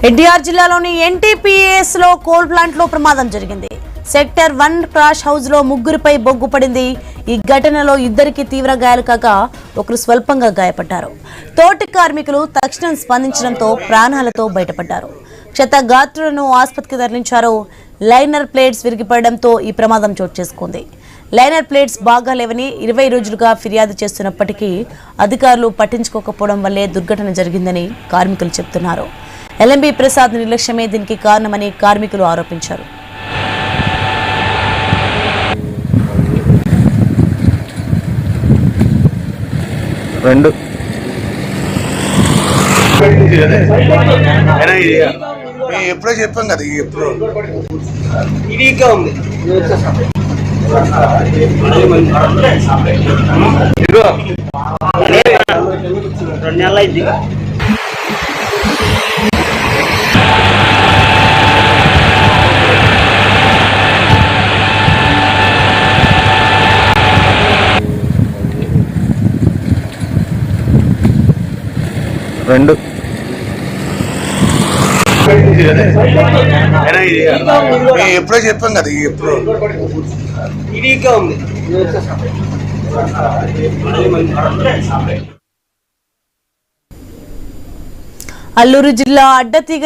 ఎన్టీఆర్ జిల్లాలోని ఎన్టీపీఎస్ లో coal plant లో ప్రమాదం జరిగింది. సెక్టర్ 1 క్రాష్ హౌస్ లో ముగ్గురిపై బొగ్గు పడింది. ఈ ఘటనలో ఇద్దరికి తీవ్ర గాయాలు కాగా ఒకరు స్వల్పంగా గాయపడ్డారు. తోటి కార్మికులు తక్షణం స్పందించడంతో ప్రాణాలతో బయటపడ్డారు. క్షతగాత్రులను ఆసుపత్రికి తరలించారు. లైనర్ ప్లేట్స్ విరిగిపడడంతో ఈ ప్రమాదం చోటు చేసుకుంది. లైనర్ ప్లేట్స్ బాగా లేవని 20 రోజులుగా ఫిర్యాదు చేస్తున్నప్పటికీ అధికారులు పట్టించుకోకపోవడం వల్లే దుర్ఘటన జరిగిందని కార్మికులు చెబుతున్నారు. ఎల్ఎంబి ప్రసాద్ నిర్లక్ష్యమే దీనికి కారణమని కార్మికులు ఆరోపించారు. ఎప్పుడో చెప్పాం కదా, ఎప్పుడు ఇది ఇంకా ఉంది. రెండు నెలలు అయింది. ఎప్పుడో చెప్పాం కదా, ఎప్పుడు ఇది ఇంకా ఉంది. అల్లూరు జిల్లా అడ్డతీగ